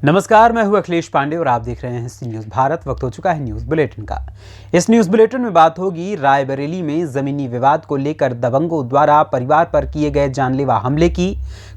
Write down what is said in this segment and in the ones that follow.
नमस्कार, मैं हूं अखिलेश पांडे और आप देख रहे हैं सी न्यूज़ भारत। वक्त हो चुका है न्यूज़ बुलेटिन का। इस न्यूज़ बुलेटिन में बात होगी रायबरेली में जमीनी विवाद को लेकर दबंगों द्वारा परिवार पर किए गए जानलेवा हमले की,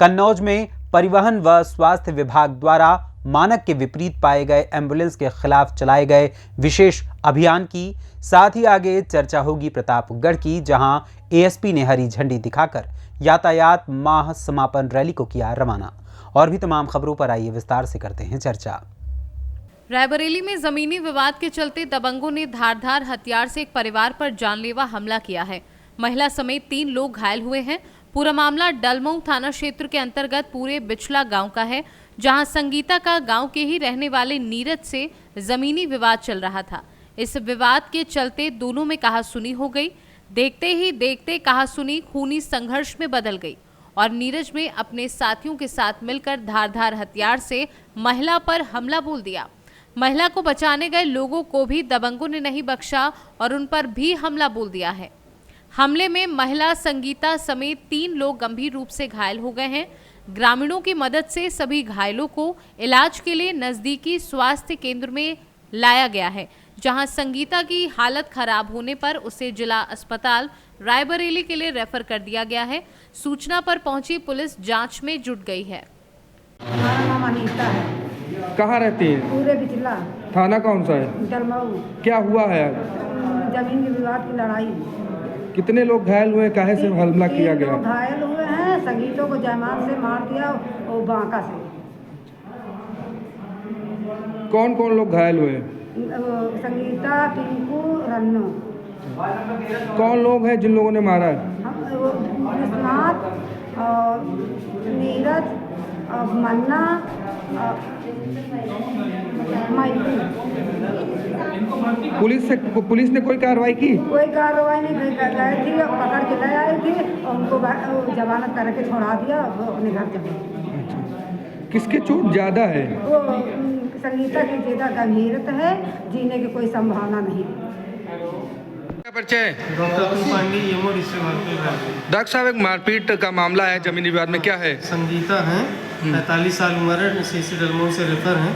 कन्नौज में परिवहन व स्वास्थ्य विभाग द्वारा मानक के विपरीत पाए गए एम्बुलेंस के खिलाफ चलाए गए विशेष अभियान की, साथ ही आगे चर्चा होगी प्रतापगढ़ की, जहां एएसपी ने हरी झंडी दिखाकर यातायात माह समापन रैली को किया रवाना। और भी तमाम खबरों पर आइए विस्तार से करते हैं चर्चा। रायबरेली में जमीनी विवाद के चलते दबंगों ने धारदार हथियार से एक परिवार पर जानलेवा हमला किया है। महिला समेत 3 लोग घायल हुए हैं। पूरा मामला डलमऊ थाना क्षेत्र के अंतर्गत पूरे बिचला गांव का है, जहां संगीता का गांव के ही रहने वाले नीरज से जमीनी विवाद चल रहा था। इस विवाद के चलते दोनों में कहासुनी हो गई। देखते ही देखते कहासुनी खूनी संघर्ष में बदल गई और नीरज में अपने साथियों के साथ मिलकर धारदार हथियार से महिला पर हमला बोल दिया। महिला को बचाने गए लोगों को भी दबंगों ने नहीं बख्शा और उन पर भी हमला बोल दिया है। हमले में महिला संगीता समेत 3 लोग गंभीर रूप से घायल हो गए हैं। ग्रामीणों की मदद से सभी घायलों को इलाज के लिए नजदीकी स्वास्थ्य केंद्र में लाया गया है, जहां संगीता की हालत खराब होने पर उसे जिला अस्पताल रायबरेली के लिए रेफर कर दिया गया है। सूचना पर पहुंची पुलिस जांच में जुट गई है। हमारा नाम अनीता है। कहाँ रहती है? पूरे बिचला। थाना कौन सा है? डलमऊ। क्या हुआ है? जमीन के विवाद की लड़ाई। कितने लोग घायल हुए? काहे से हमला किया गया? घायल हुए हैं। संगीतों को जयमाल से मार दिया और बांका से। कौन कौन लोग घायल हुए? संगीता, टिंकू, रन्नू। कौन लोग हैं जिन लोगों ने मारा है? विश्वनाथ और नीरज और मन्ना और मैथी। पुलिस ने कोई कार्रवाई की? कोई कार्रवाई नहीं गए थी, पकड़ के ले आई थी और उनको जमानत करके छोड़ा दिया। वो अपने घर चले। किसके चोट ज्यादा है? वो संगीता की ज्यादा गंभीरत है, जीने की कोई संभावना नहीं। परिचय? डॉक्टर पांडे यमोर इससे मारपीट। डॉक्टर साहब, एक मारपीट का मामला है जमीनी विवाद में, क्या है? संगीता हैं, 45 साल उम्र है, सीसी डलमऊ से रेफर हैं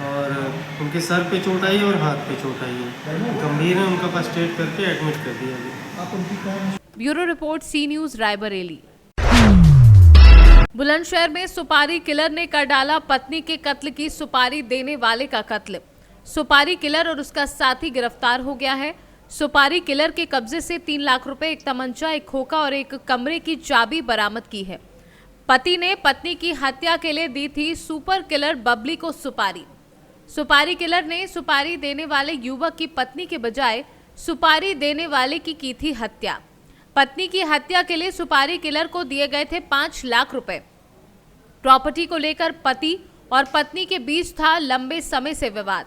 और उनके सर पे चोट आई और हाथ पे चोट आई है। गंभीर है, उनका फर्स्ट एड करके एडमिट कर दिया गया। ब्यूरो रिपोर्ट, सी न्यूज़ रायबरेली। बुलंदशहर में सुपारी किलर ने कर डाला पत्नी के कत्ल की सुपारी देने वाले का कत्ल। सुपारी किलर और उसका साथी गिरफ्तार हो गया है। सुपारी किलर के कब्जे से 3 लाख रुपए, एक तमंचा, एक खोखा और एक कमरे की चाबी बरामद की है। पति ने पत्नी की हत्या के लिए दी थी सुपर किलर बबली को सुपारी। सुपारी किलर ने सुपारी देने वाले युवक की पत्नी के बजाय सुपारी देने वाले की थी हत्या। पत्नी की हत्या के लिए सुपारी किलर को दिए गए थे 5 लाख रुपए। प्रॉपर्टी को लेकर पति और पत्नी के बीच था लंबे समय से विवाद।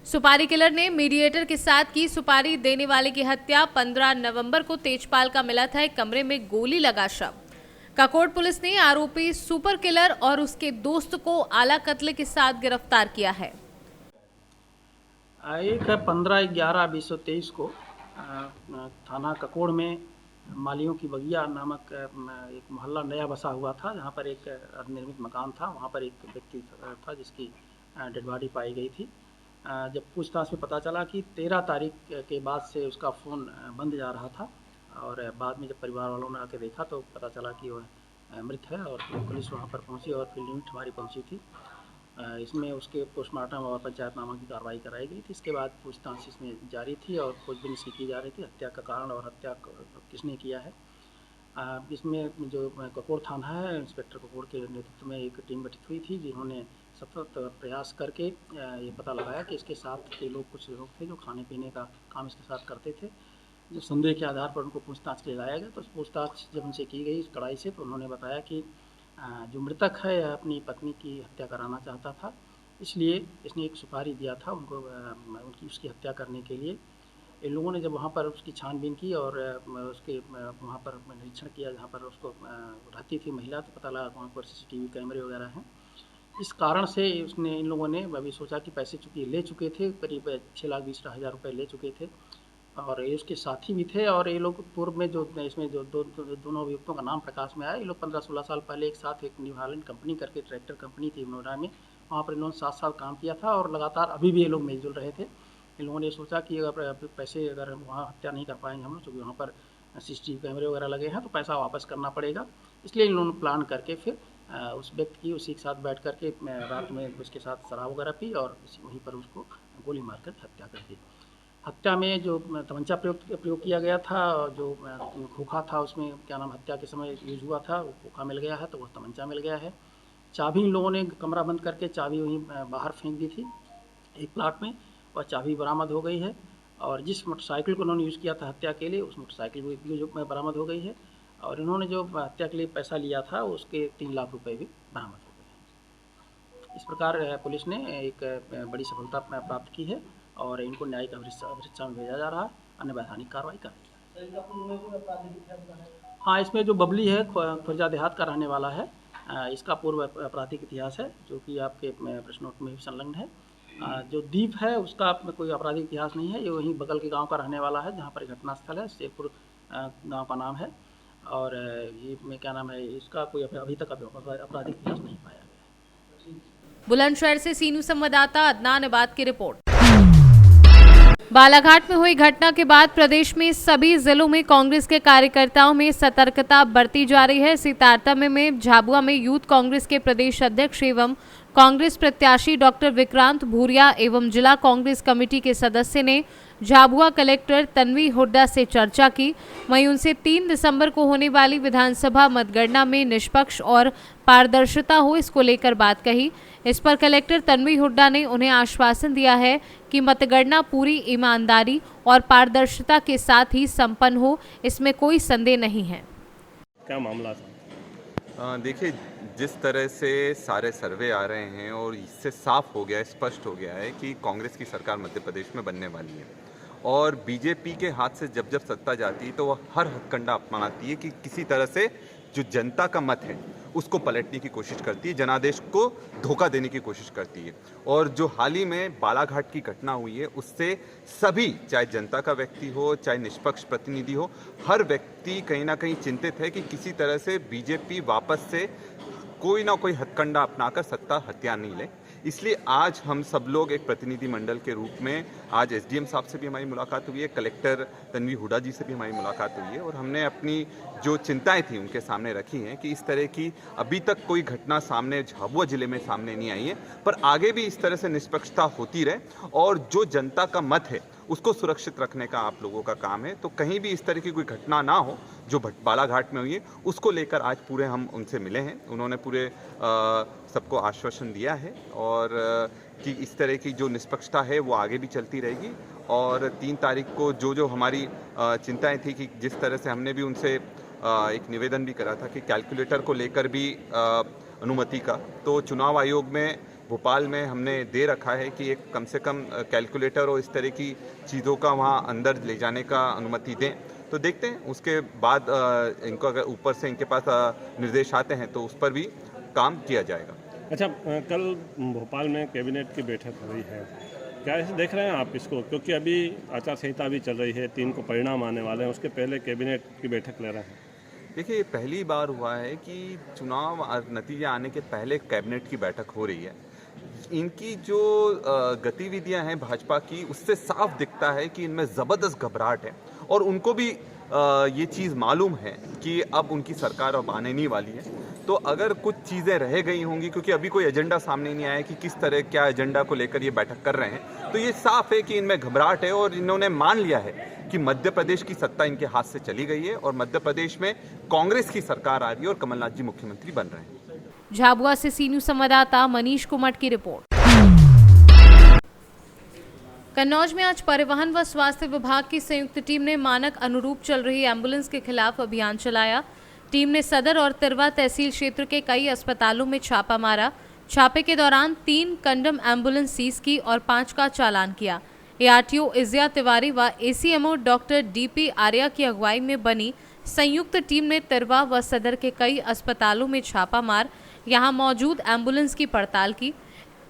सुपारी किलर ने मीडिएटर के साथ की सुपारी देने वाले की हत्या। 15 नवंबर को तेजपाल का मिला था एक कमरे में गोली लगा शव। ककोट पुलिस ने आरोपी सुपर किलर और उसके दोस्त को आला कत्ल के साथ गिरफ्तार किया है। एक 15/11/2023 को थाना ककोड़ में मालियों की बगिया नामक एक मोहल्ला नया बसा हुआ था, जहां पर एक निर्मित मकान था। वहां पर एक व्यक्ति था जिसकी डेड बॉडी पाई गई थी। जब पूछताछ में पता चला कि 13 तारीख के बाद से उसका फ़ोन बंद जा रहा था और बाद में जब परिवार वालों ने आके देखा तो पता चला कि वह मृत है और पुलिस वहां पर पहुंची और फील्ड यूनिट हमारी पहुंची थी। इसमें उसके पोस्टमार्टम और पंचायतनामा की कार्रवाई कराई गई थी। इसके बाद पूछताछ इसमें जारी थी और खोजबीन इसकी की जा रही थी, हत्या का कारण और हत्या किसने किया है। इसमें जो ककोड़ थाना है, इंस्पेक्टर ककोड़ के नेतृत्व में एक टीम गठित हुई थी, जिन्होंने सतत प्रयास करके ये पता लगाया कि इसके साथ के लोग कुछ लोग थे जो खाने पीने का काम इसके साथ करते थे। जो संदेह के आधार पर उनको पूछताछ के लिए लाया गया, तो पूछताछ जब उनसे की गई कड़ाई से, तो उन्होंने बताया कि जो मृतक है यह अपनी पत्नी की हत्या कराना चाहता था, इसलिए इसने एक सुपारी दिया था उनको उसकी हत्या करने के लिए। इन लोगों ने जब वहाँ पर उसकी छानबीन की और उसके वहाँ पर निरीक्षण किया जहाँ पर उसको रहती थी महिला, तो पता लगा वहाँ पर CCTV कैमरे वगैरह हैं। इस कारण से उसने इन लोगों ने अभी सोचा कि पैसे चूँकि ले चुके थे, करीब 6,20,000 रुपये ले चुके थे और ये उसके साथी भी थे। और ये लोग पूर्व में जो इसमें जो दोनों अभियुक्तों का नाम प्रकाश में आया, ये लोग 15-16 साल पहले एक साथ एक न्यू हालैंड कंपनी करके ट्रैक्टर कंपनी थी नोएडा में, वहाँ पर इन्होंने 7 साल काम किया था और लगातार अभी भी ये लोग मिलजुल रहे थे। इन लोगों ने सोचा कि अगर पैसे अगर वहाँ हत्या नहीं कर पाएंगे हम लोग, क्योंकि वहाँ पर CCTV कैमरे वगैरह लगे हैं, तो पैसा वापस करना पड़ेगा। इसलिए इन लोगों ने प्लान करके फिर उस व्यक्ति की उसी के साथ बैठ करके रात में उसके साथ शराब वगैरह पी और वहीं पर उसको गोली मारकर हत्या कर दी। हत्या में जो तमंचा प्रयोग किया गया था, जो खोखा था उसमें क्या नाम हत्या के समय यूज हुआ था, वो खोखा मिल गया है, तो वो तमंचा मिल गया है। चाबी इन लोगों ने कमरा बंद करके चाबी वहीं बाहर फेंक दी थी एक प्लाट में, और चाबी बरामद हो गई है। और जिस मोटरसाइकिल को उन्होंने यूज़ किया था हत्या के लिए, उस मोटरसाइकिल भी जो बरामद हो गई है। और इन्होंने जो हत्या के लिए पैसा लिया था उसके 3 लाख रुपए भी बरामद हो गए हैं। इस प्रकार पुलिस ने एक बड़ी सफलता प्राप्त की है और इनको न्यायिक अभिरक्षा में भेजा जा रहा है, अन्य वैधानिक कार्रवाई कर रही है। हाँ, इसमें जो बबली है खुर्जा देहात का रहने वाला है, इसका पूर्व आपराधिक इतिहास है, जो कि आपके प्रश्नों में भी संलग्न है। जो दीप है उसका कोई आपराधिक इतिहास नहीं है, ये वहीं बगल के गांव का रहने वाला है जहां पर घटनास्थल है, शेरपुर गांव का नाम है। और ये में क्या नाम है, इसका कोई अभी तक आपराधिक इतिहास नहीं पाया गया है। बुलंदशहर से सीनू संवाददाता अदनान इबाद की रिपोर्ट। बालाघाट में हुई घटना के बाद प्रदेश में सभी जिलों में कांग्रेस के कार्यकर्ताओं में सतर्कता बरती जा रही है। इसी तारतम्य में झाबुआ में यूथ कांग्रेस के प्रदेश अध्यक्ष एवं कांग्रेस प्रत्याशी डॉक्टर विक्रांत भूरिया एवं जिला कांग्रेस कमेटी के सदस्य ने झाबुआ कलेक्टर तन्वी हुड्डा से चर्चा की। वहीं उनसे 3 दिसंबर को होने वाली विधानसभा मतगणना में निष्पक्ष और पारदर्शिता हो, इसको लेकर बात कही। इस पर कलेक्टर तन्वी हुड्डा ने उन्हें आश्वासन दिया है कि मतगणना पूरी ईमानदारी और पारदर्शिता के साथ ही संपन्न हो, इसमें कोई संदेह नहीं है। क्या मामला था? देखिए, जिस तरह से सारे सर्वे आ रहे हैं और इससे साफ हो गया है, स्पष्ट हो गया है कि कांग्रेस की सरकार मध्य प्रदेश में बनने वाली है और बीजेपी के हाथ से जब जब सत्ता जाती है तो वह हर हथकंडा अपनाती है कि किसी तरह से जो जनता का मत है उसको पलटने की कोशिश करती है, जनादेश को धोखा देने की कोशिश करती है। और जो हाल ही में बालाघाट की घटना हुई है उससे सभी, चाहे जनता का व्यक्ति हो चाहे निष्पक्ष प्रतिनिधि हो, हर व्यक्ति कहीं ना कहीं चिंतित है कि किसी तरह से बीजेपी वापस से कोई ना कोई हथकंडा अपनाकर सत्ता हथियार नहीं ले। इसलिए आज हम सब लोग एक प्रतिनिधि मंडल के रूप में आज SDM साहब से भी हमारी मुलाकात हुई है, कलेक्टर तन्वी हुड्डा जी से भी हमारी मुलाकात हुई है और हमने अपनी जो चिंताएं थी उनके सामने रखी हैं कि इस तरह की अभी तक कोई घटना सामने झाबुआ जिले में सामने नहीं आई है, पर आगे भी इस तरह से निष्पक्षता होती रहे और जो जनता का मत है उसको सुरक्षित रखने का आप लोगों का काम है। तो कहीं भी इस तरह की कोई घटना ना हो जो बालाघाट में हुई है, उसको लेकर आज पूरे हम उनसे मिले हैं। उन्होंने पूरे सबको आश्वासन दिया है और कि इस तरह की जो निष्पक्षता है वो आगे भी चलती रहेगी। और 3 तारीख को जो हमारी चिंताएं थी कि जिस तरह से हमने भी उनसे एक निवेदन भी करा था कि कैलकुलेटर को लेकर भी अनुमति का, तो चुनाव आयोग में भोपाल में हमने दे रखा है कि एक कम से कम कैलकुलेटर और इस तरह की चीज़ों का वहाँ अंदर ले जाने का अनुमति दें। तो देखते हैं उसके बाद इनको अगर ऊपर से इनके पास निर्देश आते हैं तो उस पर भी काम किया जाएगा। अच्छा, कल भोपाल में कैबिनेट की बैठक हुई है, क्या ऐसे देख रहे हैं आप इसको? क्योंकि अभी आचार संहिता भी चल रही है, 3 को परिणाम आने वाले हैं, उसके पहले कैबिनेट की बैठक ले रहे हैं। देखिए, पहली बार हुआ है कि चुनाव नतीजे आने के पहले कैबिनेट की बैठक हो रही है। इनकी जो गतिविधियां हैं भाजपा की, उससे साफ दिखता है कि इनमें ज़बरदस्त घबराहट है और उनको भी ये चीज़ मालूम है कि अब उनकी सरकार अब आने नहीं वाली है। तो अगर कुछ चीज़ें रह गई होंगी, क्योंकि अभी कोई एजेंडा सामने नहीं आया कि किस तरह क्या एजेंडा को लेकर ये बैठक कर रहे हैं, तो ये साफ है कि इनमें घबराहट है और इन्होंने मान लिया है कि मध्य प्रदेश की सत्ता इनके हाथ से चली गई है और मध्य प्रदेश में कांग्रेस की सरकार आ रही है और कमलनाथ जी मुख्यमंत्री बन रहे हैं। झाबुआ से सीनू संवाददाता मनीष कुमट की रिपोर्ट। कन्नौज में आज परिवहन व स्वास्थ्य विभाग की संयुक्त टीम ने मानक अनुरूप चल रही एम्बुलेंस के खिलाफ अभियान चलाया। टीम ने सदर और तिरवा तहसील क्षेत्र के कई अस्पतालों में छापा मारा। छापे के दौरान 3 कंडम एम्बुलेंस सीज की और 5 का चालान किया। ARTO इज़िया तिवारी व ACMO डॉक्टर DP आर्या की अगुवाई में बनी संयुक्त टीम ने तिरवा व सदर के कई अस्पतालों में छापा मार यहां मौजूद एम्बुलेंस की पड़ताल की।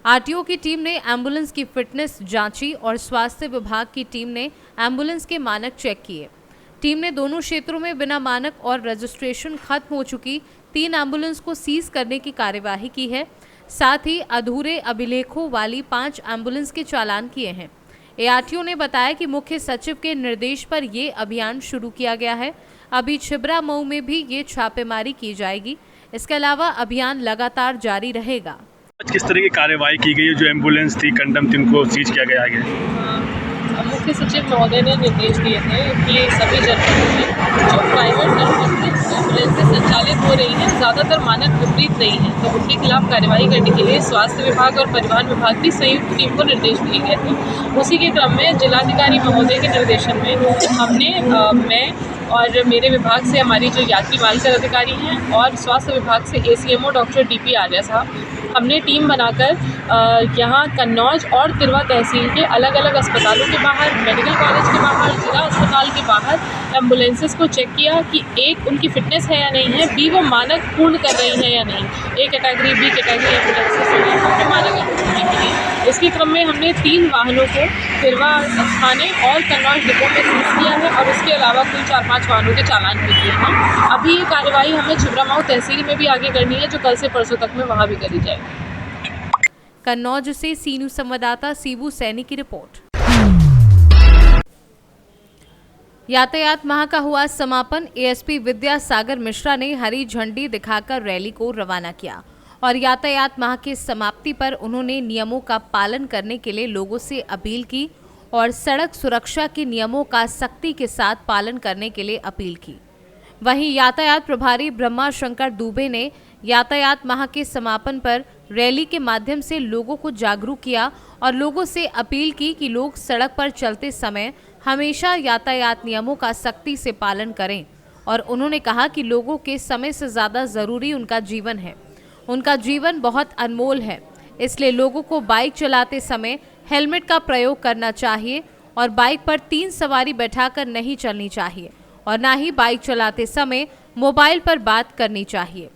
RTO की टीम ने एम्बुलेंस की फिटनेस जांची और स्वास्थ्य विभाग की टीम ने एम्बुलेंस के मानक चेक किए। टीम ने दोनों क्षेत्रों में बिना मानक और रजिस्ट्रेशन खत्म हो चुकी 3 एम्बुलेंस को सीज करने की कार्यवाही की है। साथ ही अधूरे अभिलेखों वाली 5 एम्बुलेंस के चालान किए हैं। एआरटीओ ने बताया कि मुख्य सचिव के निर्देश पर ये अभियान शुरू किया गया है। अभी छिबरा मऊ में भी ये छापेमारी की जाएगी। इसके अलावा अभियान लगातार जारी रहेगा। किस तरह की कार्रवाई की गई है? जो एम्बुलेंस थी कंडम थी उनको सीज किया गया है। मुख्य सचिव महोदय ने निर्देश दिए थे कि सभी जनपदों में जो प्राइवेट एम्बुलेंसें संचालित हो रही हैं ज़्यादातर मानक विपरीत नहीं है, तो उनके खिलाफ कार्रवाई करने के लिए स्वास्थ्य विभाग और परिवहन विभाग की संयुक्त टीम को निर्देश दिए गए थे। उसी के क्रम में जिलाधिकारी महोदय के निर्देशन में हमने मैं और मेरे विभाग से हमारी जो यात्री मालकर अधिकारी हैं और स्वास्थ्य विभाग से ACMO डॉक्टर DP आर्या साहब, हमने टीम बनाकर यहाँ कन्नौज और तिरवा तहसील के अलग अलग अस्पतालों के बाहर, मेडिकल कॉलेज के बाहर, जिला अस्पताल के बाहर एम्बुलेंसेस को चेक किया कि एक उनकी फिटनेस है या नहीं है, B वो मानक पूर्ण कर रही है या नहीं। A category B category ambulances हमने मानक पूर्ण के लिए। इसके क्रम में हमने 3 वाहनों को तिरवा थाने और कन्नौज डिपो में सीज किया है और उसके अलावा कुल 4-5 वाहनों के चालान भी किए हैं। अभी ये कार्रवाई हमें छिबरा मऊ तहसील में भी आगे करनी है, जो कल से परसों तक में वहाँ भी करी जाएगी। कन्नौज से सी न्यूज़ संवाददाता सीबू सैनी की रिपोर्ट। यातायात माह का हुआ समापन। एएसपी विद्यासागर मिश्रा ने हरी झंडी दिखाकर रैली को रवाना किया और यातायात माह की समाप्ति पर उन्होंने नियमों का पालन करने के लिए लोगों से अपील की और सड़क सुरक्षा के नियमों का सख्ती के साथ पालन करने के लिए अपील की। वहीं यातायात प्रभारी ब्रह्मा शंकर दुबे ने यातायात माह के समापन पर रैली के माध्यम से लोगों को जागरूक किया और लोगों से अपील की कि लोग सड़क पर चलते समय हमेशा यातायात नियमों का सख्ती से पालन करें और उन्होंने कहा कि लोगों के समय से ज़्यादा ज़रूरी उनका जीवन है। उनका जीवन बहुत अनमोल है, इसलिए लोगों को बाइक चलाते समय हेलमेट का प्रयोग करना चाहिए और बाइक पर 3 सवारी बैठाकर नहीं चलनी चाहिए और ना ही बाइक चलाते समय मोबाइल पर बात करनी चाहिए।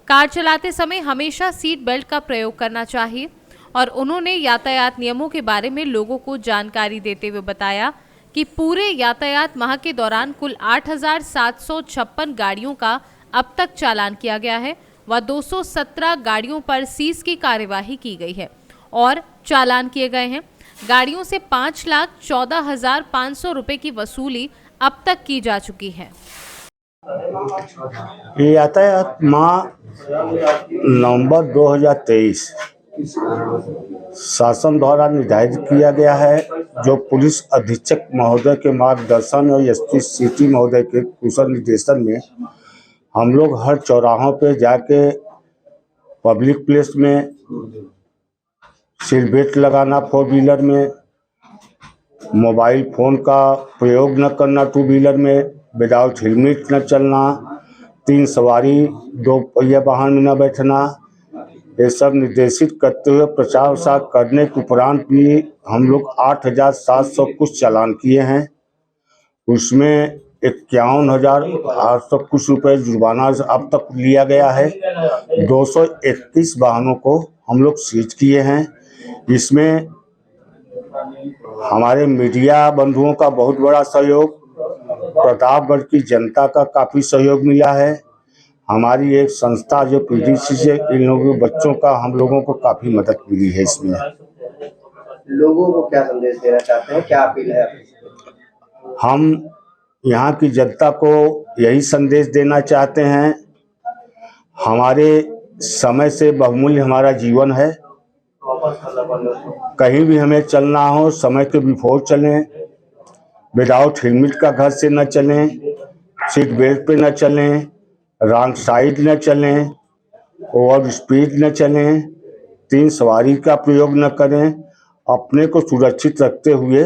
कार चलाते समय हमेशा सीट बेल्ट का प्रयोग करना चाहिए और उन्होंने यातायात नियमों के बारे में लोगों को जानकारी देते हुए बताया कि पूरे यातायात माह के दौरान कुल 8,756 गाड़ियों का अब तक चालान किया गया है व 217 गाड़ियों पर सीज की कार्यवाही की गई है और चालान किए गए हैं। गाड़ियों से 5,14,500 रुपए की वसूली अब तक की जा चुकी है। यातायात माह नवंबर 2023 शासन द्वारा निर्धारित किया गया है, जो पुलिस अधीक्षक महोदय के मार्गदर्शन और एसपी सिटी महोदय के कुशल निर्देशन में हम लोग हर चौराहों पे जाके पब्लिक प्लेस में सीट बेल्ट लगाना, 4 व्हीलर में मोबाइल फ़ोन का प्रयोग न करना, 2 व्हीलर में विदाउट हेलमेट न चलना, 3 सवारी 2 पहिया वाहन में न बैठना, ये सब निर्देशित करते हुए प्रचार प्रसार करने के उपरांत भी हम लोग 8,700 कुछ चालान किए हैं। उसमें 51,800 कुछ रुपए जुर्माना अब तक लिया गया है। 231 वाहनों को हम लोग सीज किए हैं। इसमें हमारे मीडिया बंधुओं का बहुत बड़ा सहयोग, प्रतापगढ़ की जनता का काफ़ी सहयोग मिला है। हमारी एक संस्था जो PDC से इन लोगों बच्चों का हम लोगों को काफ़ी मदद मिली है। इसमें लोगों को क्या संदेश देना चाहते हैं, क्या अपील है? हम यहाँ की जनता को यही संदेश देना चाहते हैं, हमारे समय से बहुमूल्य हमारा जीवन है। कहीं भी हमें चलना हो समय के बिफोर चलें, विदाउट हेलमेट का घर से न चलें, सीट बेल्ट पे न चलें, रॉन्ग साइड न चलें, ओवर स्पीड न चलें, 3 सवारी का प्रयोग न करें, अपने को सुरक्षित रखते हुए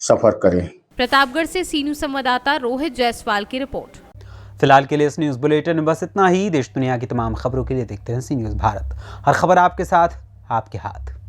सफर करें। प्रतापगढ़ से सी न्यूज़ संवाददाता रोहित जायसवाल की रिपोर्ट। फिलहाल के लिए इस न्यूज़ बुलेटिन में बस इतना ही। देश दुनिया की तमाम खबरों के लिए देखते हैं सी न्यूज़ भारत। हर खबर आपके साथ, आपके हाथ।